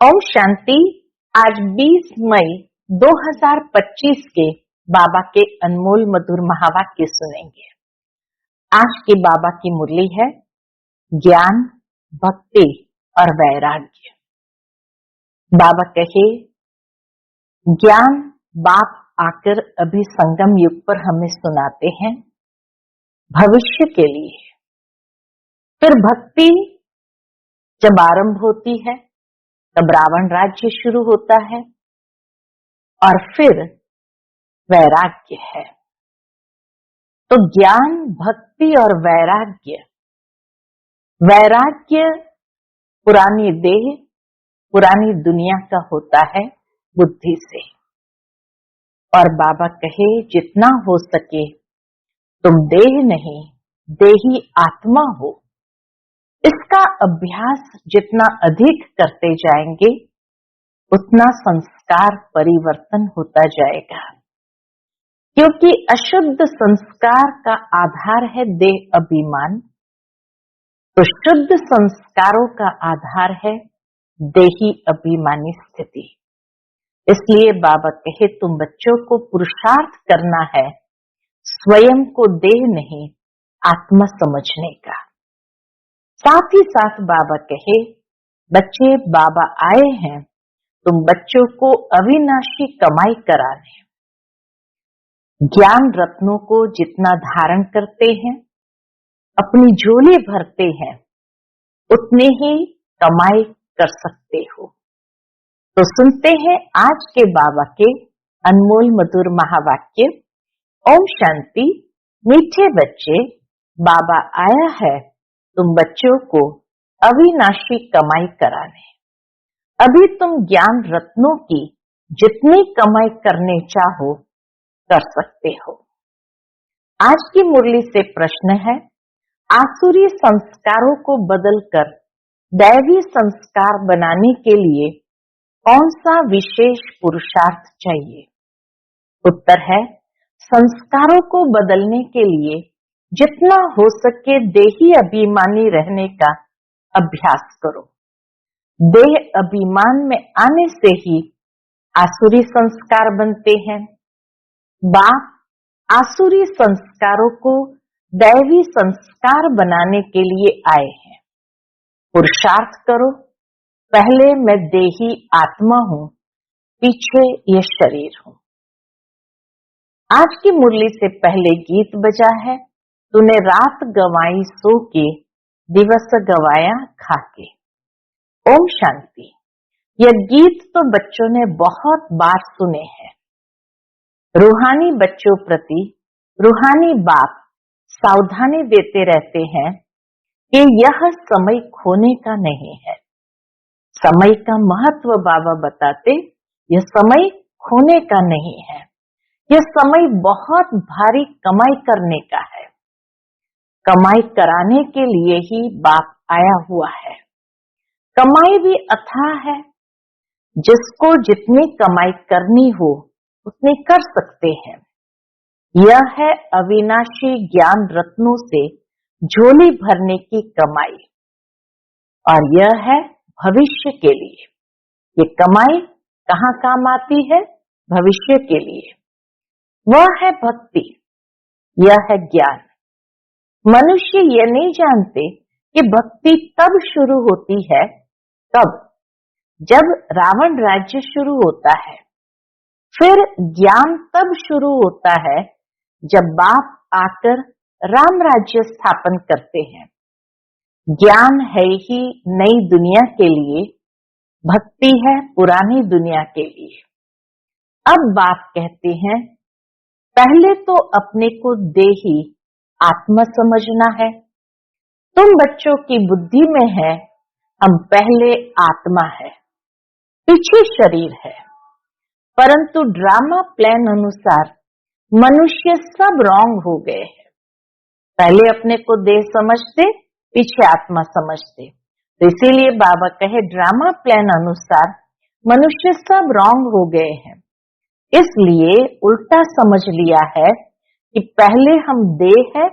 ओम शांति। आज 20 मई 2025 के बाबा के अनमोल मधुर महावाक्य सुनेंगे। आज के बाबा की मुरली है ज्ञान, भक्ति और वैराग्य। बाबा कहे, ज्ञान बाप आकर अभी संगम युग पर हमें सुनाते हैं भविष्य के लिए। फिर भक्ति जब आरंभ होती है तब रावण राज्य शुरू होता है और फिर वैराग्य है। तो ज्ञान, भक्ति और वैराग्य। वैराग्य पुरानी देह, पुरानी दुनिया का होता है बुद्धि से। और बाबा कहे, जितना हो सके तुम देह नहीं, देही आत्मा हो। इसका अभ्यास जितना अधिक करते जाएंगे उतना संस्कार परिवर्तन होता जाएगा, क्योंकि अशुद्ध संस्कार का आधार है देह अभिमान, तो शुद्ध संस्कारों का आधार है देही अभिमानी स्थिति। इसलिए बाबा कहे, तुम बच्चों को पुरुषार्थ करना है स्वयं को देह नहीं आत्मा समझने का। साथ ही साथ बाबा कहे, बच्चे बाबा आए हैं तुम बच्चों को अविनाशी कमाई कराने। ज्ञान रत्नों को जितना धारण करते हैं, अपनी झोली भरते हैं, उतने ही कमाई कर सकते हो। तो सुनते हैं आज के बाबा के अनमोल मधुर महावाक्य। ओम शांति। मीठे बच्चे, बाबा आया है तुम बच्चों को अविनाशी कमाई कराने। अभी तुम ज्ञान रत्नों की जितनी कमाई करने चाहो कर सकते हो। आज की मुरली से प्रश्न है, आसुरी संस्कारों को बदलकर दैवी संस्कार बनाने के लिए कौन सा विशेष पुरुषार्थ चाहिए? उत्तर है, संस्कारों को बदलने के लिए जितना हो सके देही अभिमानी रहने का अभ्यास करो। देह अभिमान में आने से ही आसुरी संस्कार बनते हैं। बाप आसुरी संस्कारों को दैवी संस्कार बनाने के लिए आए हैं। पुरुषार्थ करो, पहले मैं देही आत्मा हूं, पीछे ये शरीर हूं। आज की मुरली से पहले गीत बजा है, तूने रात गवाई सो के, दिवस गवाया खा के। ओम शांति। यह गीत तो बच्चों ने बहुत बार सुने हैं। रूहानी बच्चों प्रति रूहानी बाप सावधानी देते रहते हैं कि यह समय खोने का नहीं है। समय का महत्व बाबा बताते, यह समय खोने का नहीं है। यह समय बहुत भारी कमाई करने का है। कमाई कराने के लिए ही बाप आया हुआ है। कमाई भी अथाह है। जिसको जितनी कमाई करनी हो उतनी कर सकते हैं। यह है अविनाशी ज्ञान रत्नों से झोली भरने की कमाई, और यह है भविष्य के लिए। ये कमाई कहाँ काम आती है? भविष्य के लिए। वह है भक्ति, यह है ज्ञान। मनुष्य ये नहीं जानते कि भक्ति तब शुरू होती है कब? जब रावण राज्य शुरू होता है। फिर ज्ञान तब शुरू होता है जब बाप आकर राम राज्य स्थापन करते हैं। ज्ञान है ही नई दुनिया के लिए, भक्ति है पुरानी दुनिया के लिए। अब बाप कहते हैं, पहले तो अपने को देही आत्मा समझना है। तुम बच्चों की बुद्धि में है हम पहले आत्मा है, पीछे शरीर है। परंतु ड्रामा प्लान अनुसार मनुष्य सब रॉन्ग हो गए हैं। पहले अपने को देह समझते, पीछे आत्मा समझते। तो इसीलिए बाबा कहे, ड्रामा प्लान अनुसार मनुष्य सब रॉन्ग हो गए हैं। इसलिए उल्टा समझ लिया है कि पहले हम देह है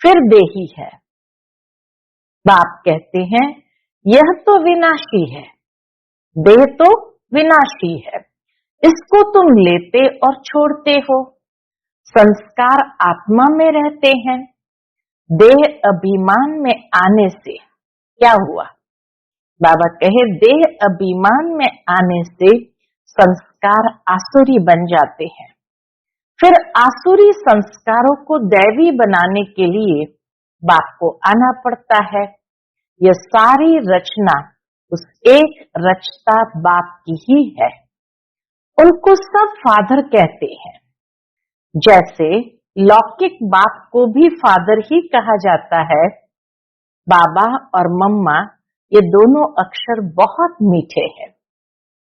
फिर देही है। बाप कहते हैं, यह तो विनाशी है। देह तो विनाशी है, इसको तुम लेते और छोड़ते हो। संस्कार आत्मा में रहते हैं। देह अभिमान में आने से क्या हुआ? बाबा कहे देह अभिमान में आने से संस्कार आसुरी बन जाते हैं। फिर आसुरी संस्कारों को दैवी बनाने के लिए बाप को आना पड़ता है। यह सारी रचना उस एक रचता बाप की ही है। उनको सब फादर कहते हैं। जैसे लौकिक बाप को भी फादर ही कहा जाता है। बाबा और मम्मा ये दोनों अक्षर बहुत मीठे हैं।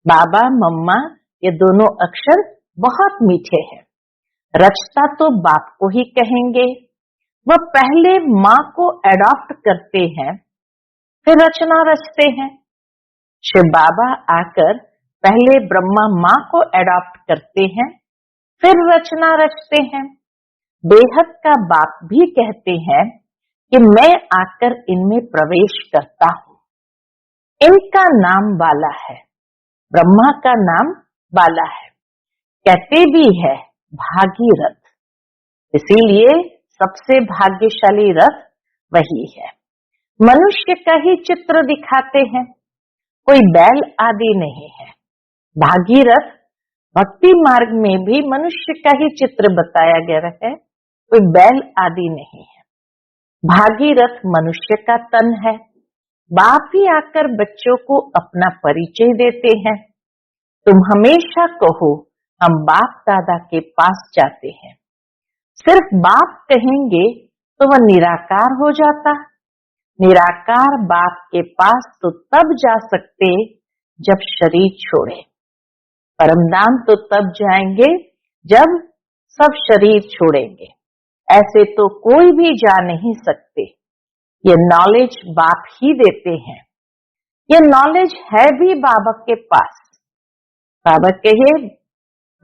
बाबा मम्मा ये दोनों अक्षर बहुत मीठे हैं। रचता तो बाप को ही कहेंगे। वह पहले माँ को एडॉप्ट करते हैं, फिर रचना रचते हैं। शिव बाबा आकर पहले ब्रह्मा माँ को एडॉप्ट करते हैं, फिर रचना रचते हैं। बेहद का बाप भी कहते हैं कि मैं आकर इनमें प्रवेश करता हूँ। इनका नाम बाला है, ब्रह्मा का नाम बाला है। कहते भी है भागीरथ, इसीलिए सबसे भाग्यशाली रथ वही है। मनुष्य का ही चित्र दिखाते हैं, कोई बैल आदि नहीं है। भागीरथ भक्ति मार्ग में भी मनुष्य का ही चित्र बताया गया है, कोई बैल आदि नहीं है। भागीरथ मनुष्य का तन है। बाप ही आकर बच्चों को अपना परिचय देते हैं। तुम हमेशा कहो हम बाप दादा के पास जाते हैं। सिर्फ बाप कहेंगे तो वह निराकार हो जाता। निराकार बाप के पास तो तब जा सकते जब शरीर छोड़े। परमधाम तो तब जाएंगे जब सब शरीर छोड़ेंगे। ऐसे तो कोई भी जा नहीं सकते। ये नॉलेज बाप ही देते हैं। ये नॉलेज है भी बाबा के पास। बाबा कहे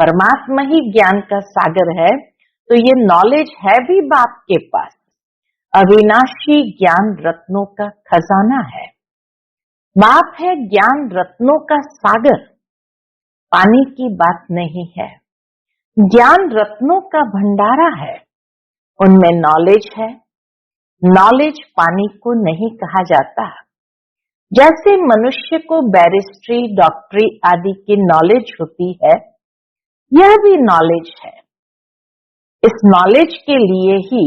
परमात्मा ही ज्ञान का सागर है, तो ये नॉलेज है भी बाप के पास। अविनाशी ज्ञान रत्नों का खजाना है। बाप है ज्ञान रत्नों का सागर, पानी की बात नहीं है। ज्ञान रत्नों का भंडारा है, उनमें नॉलेज है। नॉलेज पानी को नहीं कहा जाता। जैसे मनुष्य को बैरिस्ट्री, डॉक्टरी आदि की नॉलेज होती है, यह भी नॉलेज है। इस नॉलेज के लिए ही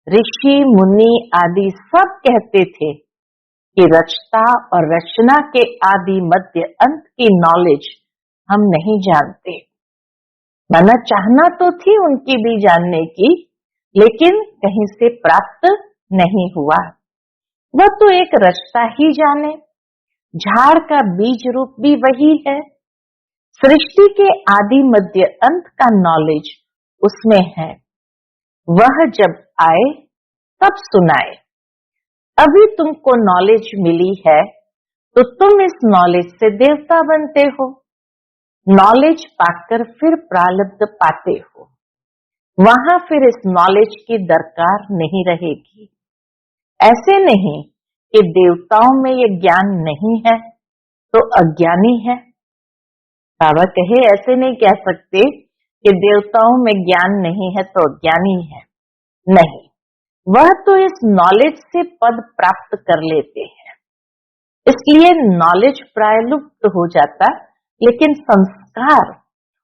ऋषि मुनि आदि सब कहते थे कि रचता और रचना के आदि मध्य अंत की नॉलेज हम नहीं जानते। माना चाहना तो थी उनकी भी जानने की, लेकिन कहीं से प्राप्त नहीं हुआ। वह तो एक रचता ही जाने। झाड़ का बीज रूप भी वही है। सृष्टि के आदि मध्य अंत का नॉलेज उसमें है। वह जब आए तब सुनाए। अभी तुमको नॉलेज मिली है तो तुम इस नॉलेज से देवता बनते हो। नॉलेज पाकर फिर प्रारब्ध पाते हो। वहां फिर इस नॉलेज की दरकार नहीं रहेगी। ऐसे नहीं कि देवताओं में ये ज्ञान नहीं है तो अज्ञानी है। बाबा कहे ऐसे नहीं कह सकते कि देवताओं में ज्ञान नहीं है तो अज्ञानी है। नहीं, वह तो इस नॉलेज से पद प्राप्त कर लेते हैं। इसलिए नॉलेज प्राय लुप्त हो जाता, लेकिन संस्कार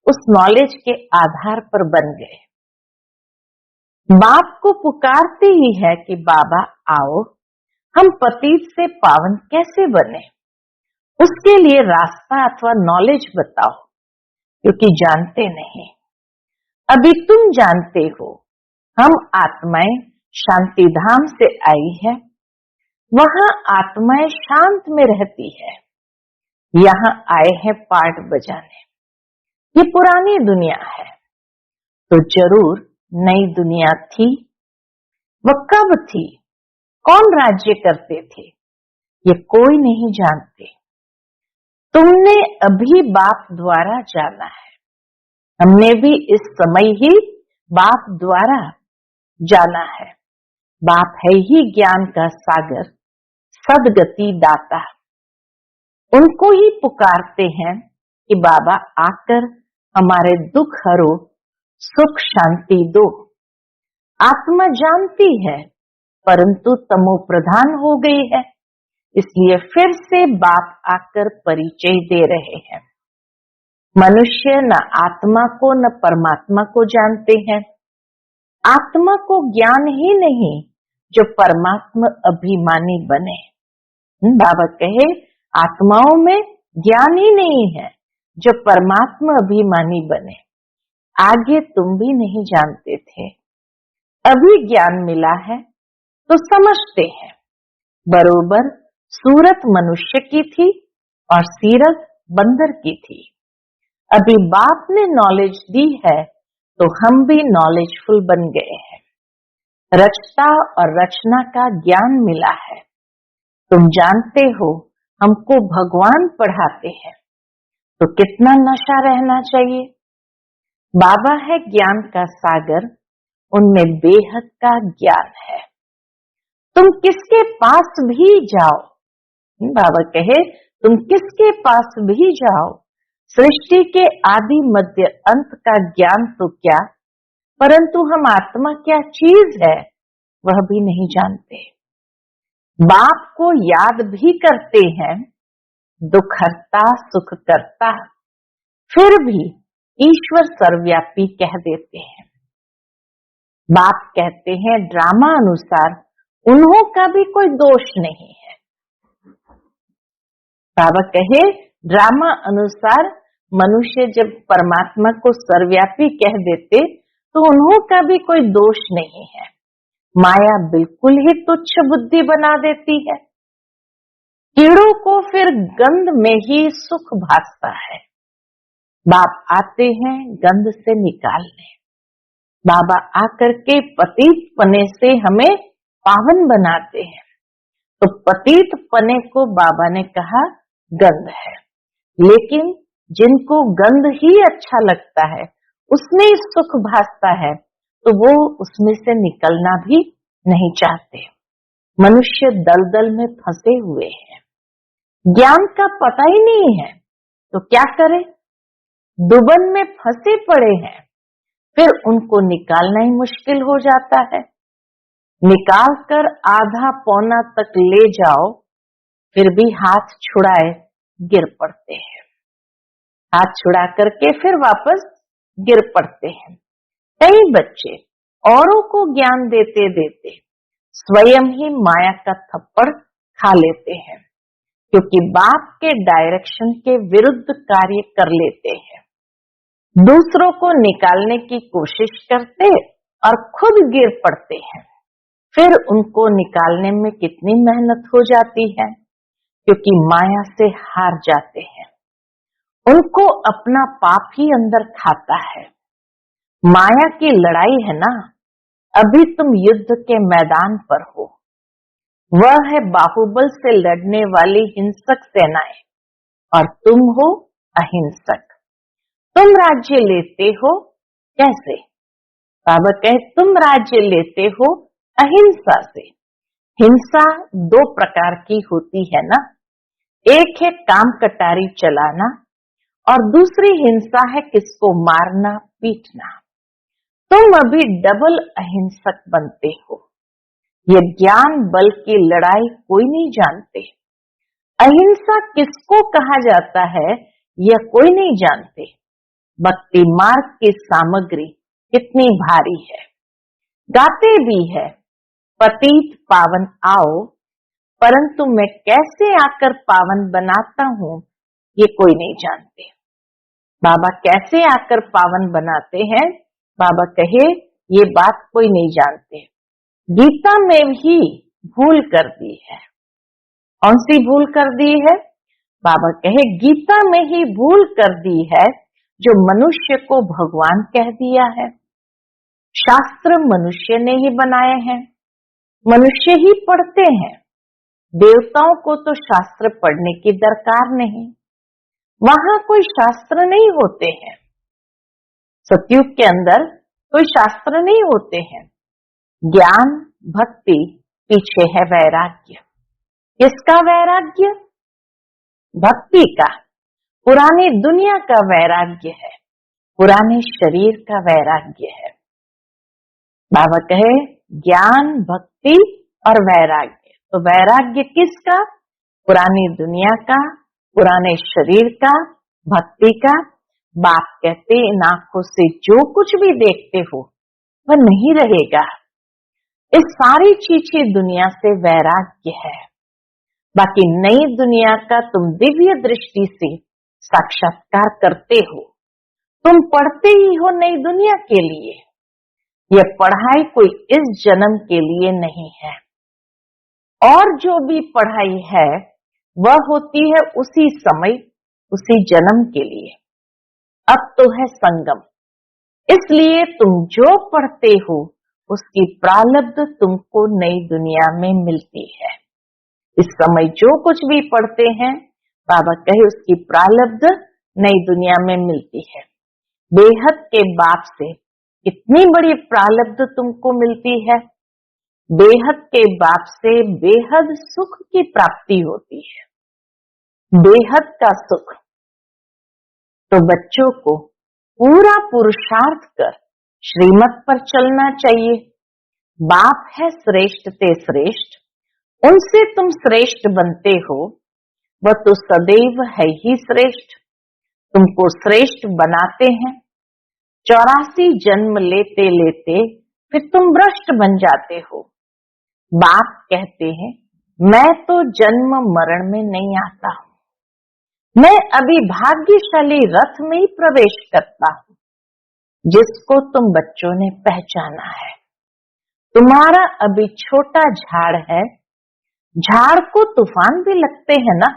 उस नॉलेज के आधार पर बन गए। बाप को पुकारते ही है कि बाबा आओ, हम पतित से पावन कैसे बने, उसके लिए रास्ता अथवा नॉलेज बताओ, क्योंकि जानते नहीं। अभी तुम जानते हो, हम आत्माएं शांति धाम से आई है। वहां आत्माएं शांत में रहती है। यहाँ आए हैं पाठ बजाने। ये पुरानी दुनिया है, तो जरूर नई दुनिया थी। वह कब थी, कौन राज्य करते थे, ये कोई नहीं जानते। तुमने अभी बाप द्वारा जाना है। हमने भी इस समय ही बाप द्वारा जाना है। बाप है ही ज्ञान का सागर, सदगति दाता। उनको ही पुकारते हैं कि बाबा आकर हमारे दुख हरो, सुख शांति दो। आत्मा जानती है परंतु तमो प्रधान हो गई है, इसलिए फिर से बाप आकर परिचय दे रहे हैं। मनुष्य न आत्मा को न परमात्मा को जानते हैं। आत्मा को ज्ञान ही नहीं जो परमात्मा अभिमानी बने। बाबा कहे आत्माओं में ज्ञान ही नहीं है जो परमात्मा अभिमानी बने। आगे तुम भी नहीं जानते थे, अभी ज्ञान मिला है तो समझते हैं। बरोबर सूरत मनुष्य की थी और सीरत बंदर की थी। अभी बाप ने नॉलेज दी है तो हम भी नॉलेजफुल बन गए हैं। रचता और रचना का ज्ञान मिला है। तुम जानते हो हमको भगवान पढ़ाते हैं, तो कितना नशा रहना चाहिए। बाबा है ज्ञान का सागर, उनमें बेहद का ज्ञान है। तुम किसके पास भी जाओ, बाबा कहे तुम किसके पास भी जाओ, सृष्टि के आदि मध्य अंत का ज्ञान तो क्या, परंतु हम आत्मा क्या चीज है वह भी नहीं जानते। बाप को याद भी करते हैं, दुख हरता सुख करता, फिर भी ईश्वर सर्वव्यापी कह देते हैं। बाप कहते हैं ड्रामा अनुसार उन्हों का भी कोई दोष नहीं है। बाबा कहे ड्रामा अनुसार मनुष्य जब परमात्मा को सर्वव्यापी कह देते तो उन्हों का भी कोई दोष नहीं है। माया बिल्कुल ही तुच्छ बुद्धि बना देती है। कीड़ों को फिर गंध में ही सुख भासता है। बाप आते हैं गंध से निकालने। बाबा आकर के पतित पने से हमें पावन बनाते हैं। तो पतित पने को बाबा ने कहा गंध है, लेकिन जिनको गंध ही अच्छा लगता है, उसमें सुख भासता है, तो वो उसमें से निकलना भी नहीं चाहते। मनुष्य दलदल में फंसे हुए हैं, ज्ञान का पता ही नहीं है, तो क्या करें। दुबन में फंसे पड़े हैं, फिर उनको निकालना ही मुश्किल हो जाता है। निकाल कर आधा पौना तक ले जाओ, फिर भी हाथ छुड़ाए गिर पड़ते हैं। हाथ छुड़ा करके फिर वापस गिर पड़ते हैं। कई बच्चे औरों को ज्ञान देते देते स्वयं ही माया का थप्पड़ खा लेते हैं, क्योंकि बाप के डायरेक्शन के विरुद्ध कार्य कर लेते हैं। दूसरों को निकालने की कोशिश करते और खुद गिर पड़ते हैं। फिर उनको निकालने में कितनी मेहनत हो जाती है, क्योंकि माया से हार जाते हैं। उनको अपना पाप ही अंदर खाता है। माया की लड़ाई है ना, अभी तुम युद्ध के मैदान पर हो। वह है बाहुबल से लड़ने वाली हिंसक सेनाएं और तुम हो अहिंसक। तुम राज्य लेते हो कैसे? बाबा कहे तुम राज्य लेते हो अहिंसा से। हिंसा दो प्रकार की होती है ना, एक है काम कटारी चलाना और दूसरी हिंसा है किसको मारना पीटना। तुम अभी डबल अहिंसक बनते हो। ये ज्ञान बल की लड़ाई कोई नहीं जानते। अहिंसा किसको कहा जाता है यह कोई नहीं जानते। भक्ति मार्ग की सामग्री कितनी भारी है। गाते भी है पतित पावन आओ, परंतु मैं कैसे आकर पावन बनाता हूँ ये कोई नहीं जानते। बाबा कैसे आकर पावन बनाते हैं, बाबा कहे ये बात कोई नहीं जानते। गीता में भी भूल कर दी है। कौन सी भूल कर दी है? बाबा कहे गीता में ही भूल कर दी है, जो मनुष्य को भगवान कह दिया है। शास्त्र मनुष्य ने ही बनाए हैं, मनुष्य ही पढ़ते हैं। देवताओं को तो शास्त्र पढ़ने की दरकार नहीं, वहां कोई शास्त्र नहीं होते हैं। सतयुग के अंदर कोई शास्त्र नहीं होते हैं। ज्ञान भक्ति, पीछे है वैराग्य। किसका वैराग्य? भक्ति का, पुरानी दुनिया का वैराग्य है, पुराने शरीर का वैराग्य है। बाबा कहे ज्ञान, भक्ति और वैराग्य। तो वैराग्य किसका? पुरानी दुनिया का, पुराने शरीर का, भक्ति का। बाप कहते इन आंखों से जो कुछ भी देखते हो वह नहीं रहेगा। इस सारी चीजें दुनिया से वैराग्य है। बाकी नई दुनिया का तुम दिव्य दृष्टि से साक्षात्कार करते हो। तुम पढ़ते ही हो नई दुनिया के लिए। यह पढ़ाई कोई इस जन्म के लिए नहीं है, और जो भी पढ़ाई है वह होती है उसी समय, उसी जन्म के लिए। अब तो है संगम, इसलिए तुम जो पढ़ते हो उसकी प्रारब्ध तुमको नई दुनिया में मिलती है। इस समय जो कुछ भी पढ़ते हैं, बाबा कहे उसकी प्रारब्ध नई दुनिया में मिलती है। बेहद के बाप से कितनी बड़ी प्रारब्ध तुमको मिलती है। बेहद के बाप से बेहद सुख की प्राप्ति होती है, बेहद का सुख। तो बच्चों को पूरा पुरुषार्थ कर श्रीमत पर चलना चाहिए। बाप है श्रेष्ठ ते श्रेष्ठ, उनसे तुम श्रेष्ठ बनते हो। वह तो सदैव है ही श्रेष्ठ, तुमको श्रेष्ठ बनाते हैं। 84 जन्म लेते लेते फिर तुम भ्रष्ट बन जाते हो। बाप कहते हैं मैं तो जन्म मरण में नहीं आता हूं, मैं अभी भाग्यशाली रथ में ही प्रवेश करता हूं, जिसको तुम बच्चों ने पहचाना है। तुम्हारा अभी छोटा झाड़ है, झाड़ को तूफान भी लगते हैं ना।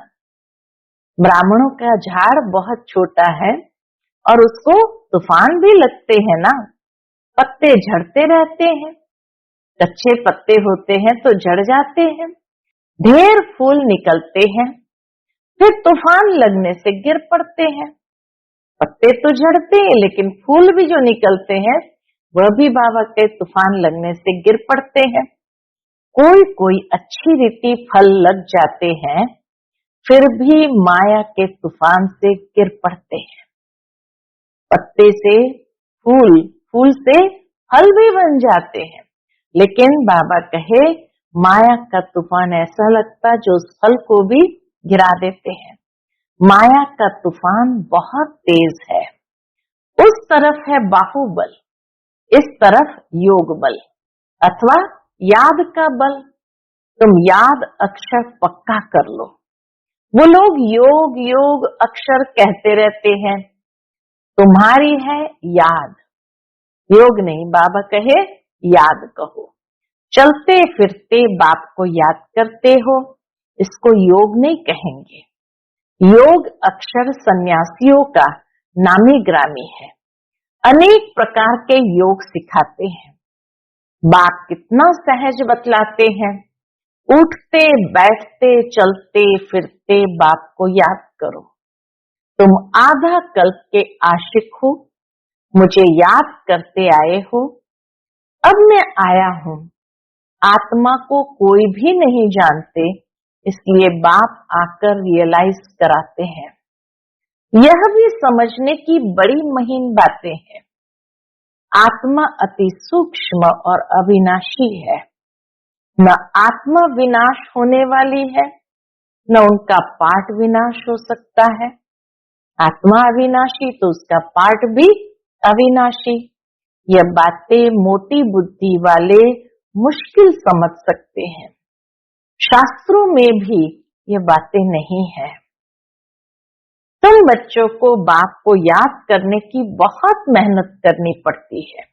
ब्राह्मणों का झाड़ बहुत छोटा है और उसको तूफान भी लगते हैं ना। पत्ते झड़ते रहते हैं, कच्चे पत्ते होते हैं तो झड़ जाते हैं। ढेर फूल निकलते हैं, फिर तूफान लगने से गिर पड़ते हैं। पत्ते तो झड़ते हैं लेकिन फूल भी जो निकलते हैं वह भी बाबा के तूफान लगने से गिर पड़ते हैं। कोई कोई अच्छी रीति फल लग जाते हैं, फिर भी माया के तूफान से गिर पड़ते हैं। पत्ते से फूल, फूल से फल भी बन जाते हैं, लेकिन बाबा कहे माया का तूफान ऐसा लगता जो उस फल को भी गिरा देते हैं। माया का तूफान बहुत तेज है। उस तरफ है बाहुबल, इस तरफ योग बल अथवा याद का बल। तुम याद अक्षर पक्का कर लो। वो लोग योग योग अक्षर कहते रहते हैं, तुम्हारी है याद, योग नहीं। बाबा कहे याद कहो। चलते फिरते बाप को याद करते हो, इसको योग नहीं कहेंगे। योग अक्षर सन्यासियों का नामी ग्रामी है। अनेक प्रकार के योग सिखाते हैं। बाप कितना सहज बतलाते हैं। उठते बैठते चलते फिरते बाप को याद करो। तुम आधा कल्प के आशिक हो, मुझे याद करते आए हो। अब मैं आया हूं। आत्मा को कोई भी नहीं जानते, इसलिए बाप आकर रियलाइज कराते हैं। यह भी समझने की बड़ी महीन बातें हैं। आत्मा अति सूक्ष्म और अविनाशी है। न आत्मा विनाश होने वाली है, न उनका पार्ट विनाश हो सकता है। आत्मा अविनाशी तो उसका पार्ट भी अविनाशी। यह बातें मोटी बुद्धि वाले मुश्किल समझ सकते हैं। शास्त्रों में भी ये बातें नहीं है। तुम बच्चों को बाप को याद करने की बहुत मेहनत करनी पड़ती है।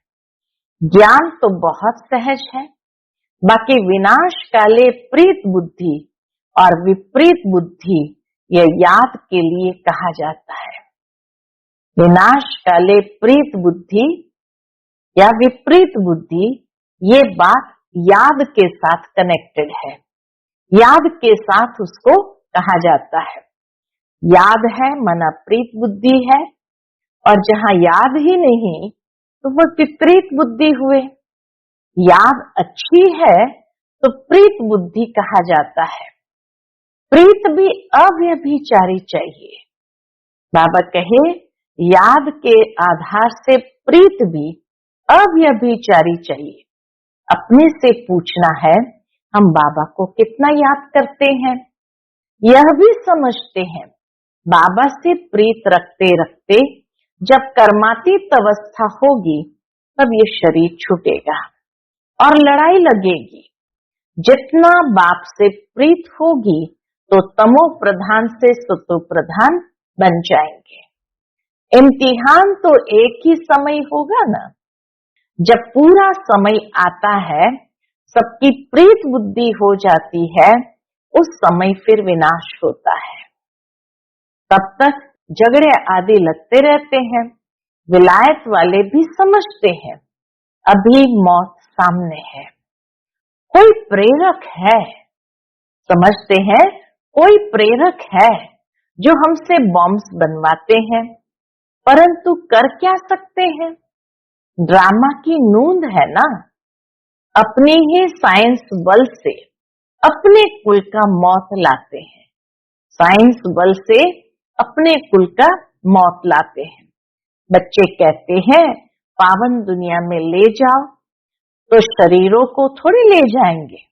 ज्ञान तो बहुत सहज है, बाकी विनाश काले प्रीत बुद्धि और विपरीत बुद्धि यह याद के लिए कहा जाता है। विनाश काले प्रीत बुद्धि या विपरीत बुद्धि, ये बात याद के साथ कनेक्टेड है। याद के साथ उसको कहा जाता है। याद है मना प्रीत बुद्धि है, और जहां याद ही नहीं तो वह विपरीत बुद्धि हुए। याद अच्छी है तो प्रीत बुद्धि कहा जाता है। प्रीत भी अव्यभिचारी चाहिए। बाबा कहे याद के आधार से प्रीत भी अव्यभिचारी चाहिए। अपने से पूछना है हम बाबा को कितना याद करते हैं, यह भी समझते हैं बाबा से प्रीत रखते रखते जब कर्मातीत अवस्था होगी तब ये शरीर छूटेगा और लड़ाई लगेगी। जितना बाप से प्रीत होगी तो तमो प्रधान से सतो प्रधान बन जाएंगे। इम्तिहान तो एक ही समय होगा ना। जब पूरा समय आता है, सबकी प्रीत बुद्धि हो जाती है, उस समय फिर विनाश होता है। तब तक झगड़े आदि लगते रहते हैं। विलायत वाले भी समझते हैं अभी मौत सामने है, कोई प्रेरक है। समझते हैं कोई प्रेरक है जो हमसे बॉम्ब्स बनवाते हैं, परंतु कर क्या सकते हैं। ड्रामा की नूंद है ना। अपनी ही साइंस बल से अपने कुल का मौत लाते हैं। साइंस बल से अपने कुल का मौत लाते हैं। बच्चे कहते हैं पावन दुनिया में ले जाओ, तो शरीरों को थोड़ी ले जाएंगे।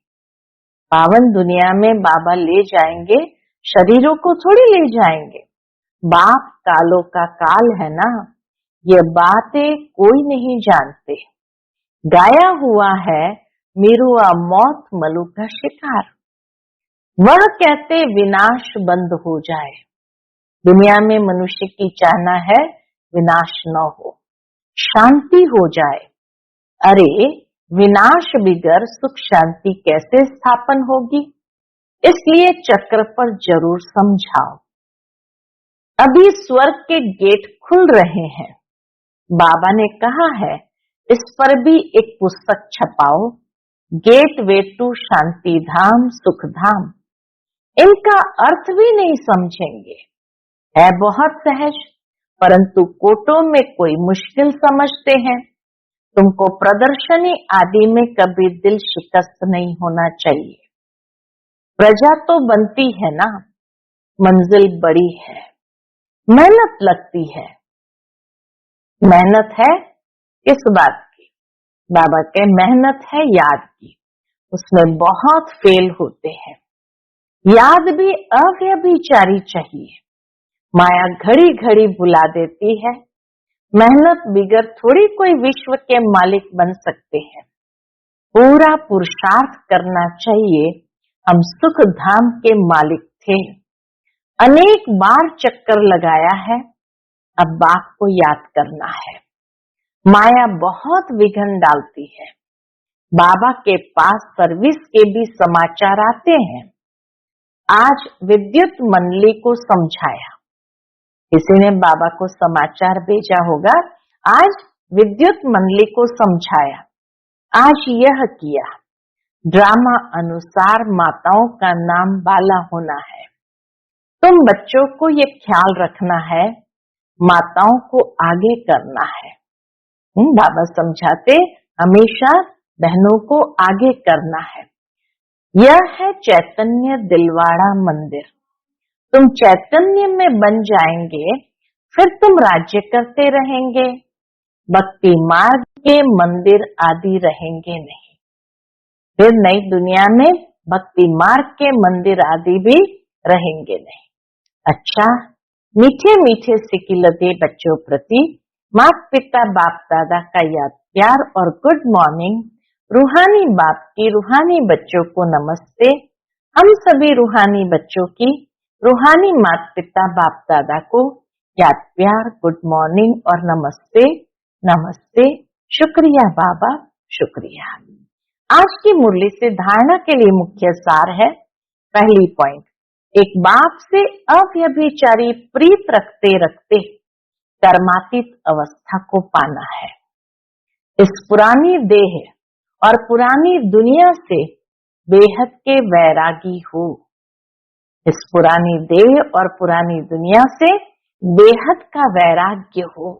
पावन दुनिया में बाबा ले जाएंगे, शरीरों को थोड़ी ले जाएंगे। बाप कालों का काल है ना, ये बातें कोई नहीं जानते। गाया हुआ है मिरुआ मौत मलु का शिकार। वह कहते विनाश बंद हो जाए। दुनिया में मनुष्य की चाहना है विनाश न हो, शांति हो जाए। अरे विनाश बिगर सुख शांति कैसे स्थापन होगी। इसलिए चक्र पर जरूर समझाओ। अभी स्वर्ग के गेट खुल रहे हैं। बाबा ने कहा है इस पर भी एक पुस्तक छपाओ, गेट वे टू शांति धाम सुख धाम। इनका अर्थ भी नहीं समझेंगे, है बहुत सहज, परंतु कोटों में कोई मुश्किल समझते हैं। तुमको प्रदर्शनी आदि में कभी दिल शिकस्त नहीं होना चाहिए। प्रजा तो बनती है ना, मंजिल बड़ी है, मेहनत लगती है। मेहनत है किस बात की? बाबा के मेहनत है याद की, उसमें बहुत फेल होते हैं। याद भी अव्यभिचारी चाहिए। माया घड़ी घड़ी बुला देती है। मेहनत बिगर थोड़ी कोई विश्व के मालिक बन सकते हैं। पूरा पुरुषार्थ करना चाहिए। हम सुख धाम के मालिक थे, अनेक बार चक्कर लगाया है, अब बाप को याद करना है। माया बहुत विघ्न डालती है। बाबा के पास सर्विस के भी समाचार आते हैं। आज विद्युत मंडली को समझाया, किसी ने बाबा को समाचार भेजा होगा, आज विद्युत मंडली को समझाया, आज यह किया। ड्रामा अनुसार माताओं का नाम बाला होना है। तुम बच्चों को ये ख्याल रखना है, माताओं को आगे करना है। बाबा समझाते हमेशा बहनों को आगे करना है। यह है चैतन्य दिलवाड़ा मंदिर। तुम चैतन्य में बन जाएंगे, फिर तुम राज्य करते रहेंगे। भक्ति मार्ग के मंदिर आदि रहेंगे नहीं। फिर नई दुनिया में भक्ति मार्ग के मंदिर आदि भी रहेंगे नहीं। अच्छा, मीठे मीठे सिकिलते बच्चों प्रति माता पिता बाप दादा का याद प्यार और गुड मॉर्निंग। रूहानी बाप की रूहानी बच्चों को नमस्ते। हम सभी रूहानी बच्चों की रूहानी माता पिता बाप दादा को याद प्यार गुड मॉर्निंग और नमस्ते नमस्ते। शुक्रिया बाबा, शुक्रिया। आज की मुरली से धारणा के लिए मुख्य सार है। पहली पॉइंट, एक बाप से अव्यभिचारी प्रीत रखते रखते कर्मातीत अवस्था को पाना है। इस पुरानी देह और पुरानी दुनिया से बेहद के वैरागी हो। इस पुरानी देह और पुरानी दुनिया से बेहद का वैराग्य हो।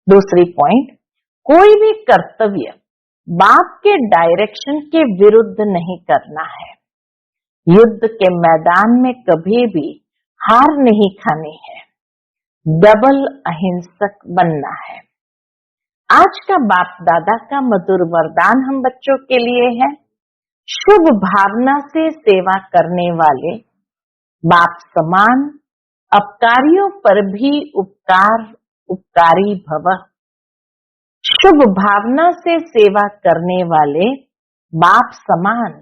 दूसरी पॉइंट, कोई भी कर्तव्य बाप के डायरेक्शन के विरुद्ध नहीं करना है। युद्ध के मैदान में कभी भी हार नहीं खानी है, डबल अहिंसक बनना है। आज का बाप दादा का मधुर वरदान हम बच्चों के लिए है, शुभ भावना से सेवा करने वाले बाप समान, अपकारियों पर भी उपकारी भव। शुभ भावना से सेवा करने वाले बाप समान,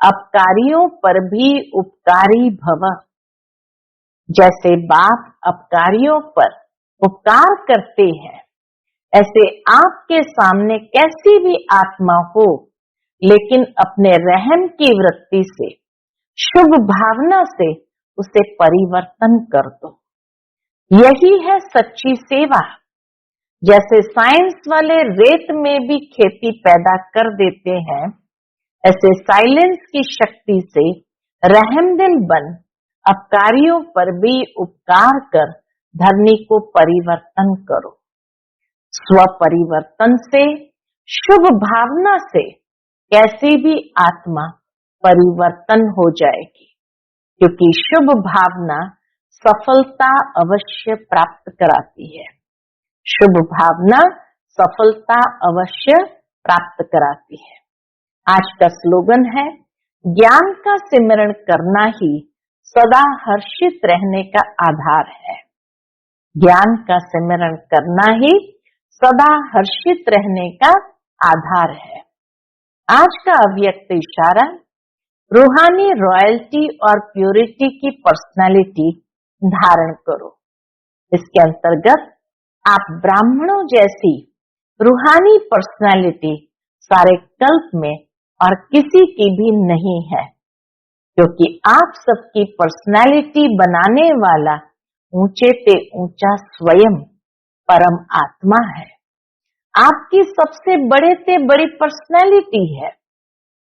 अपकारियों पर भी उपकारी भव। जैसे बाप अपकारियों पर उपकार करते हैं, ऐसे आपके सामने कैसी भी आत्मा हो, लेकिन अपने रहम की वृत्ति से, शुभ भावना से उसे परिवर्तन कर दो। यही है सच्ची सेवा। जैसे साइंस वाले रेत में भी खेती पैदा कर देते हैं, ऐसे साइलेंस की शक्ति से रहमदिल बन अपकारियों पर भी उपकार कर धरनी को परिवर्तन करो। स्व परिवर्तन से, शुभ भावना से कैसी भी आत्मा परिवर्तन हो जाएगी, क्योंकि शुभ भावना सफलता अवश्य प्राप्त कराती है। शुभ भावना सफलता अवश्य प्राप्त कराती है। आज का स्लोगन है, ज्ञान का सिमरण करना ही सदा हर्षित रहने का आधार है। ज्ञान का सिमरण करना ही सदा हर्षित रहने का आधार है। आज का अव्यक्त इशारा, रूहानी रॉयल्टी और प्योरिटी की पर्सनालिटी धारण करो। इसके अंतर्गत आप ब्राह्मणों जैसी रूहानी पर्सनालिटी सारे कल्प में और किसी की भी नहीं है, क्योंकि आप सबकी पर्सनालिटी बनाने वाला ऊंचे पे ऊंचा स्वयं परम आत्मा है। आपकी सबसे बड़े से बड़ी पर्सनालिटी है।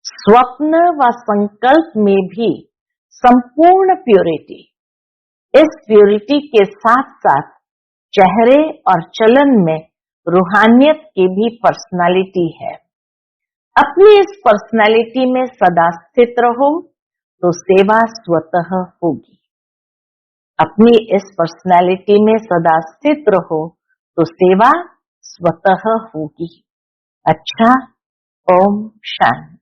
स्वप्न व संकल्प में भी संपूर्ण प्योरिटी। इस प्योरिटी के साथ साथ चेहरे और चलन में रूहानियत की भी पर्सनालिटी है। अपनी इस पर्सनालिटी में सदा स्थित रहो तो सेवा स्वतः होगी। अपनी इस पर्सनालिटी में सदा स्थित रहो तो सेवा स्वतः होगी। अच्छा, ओम शांति।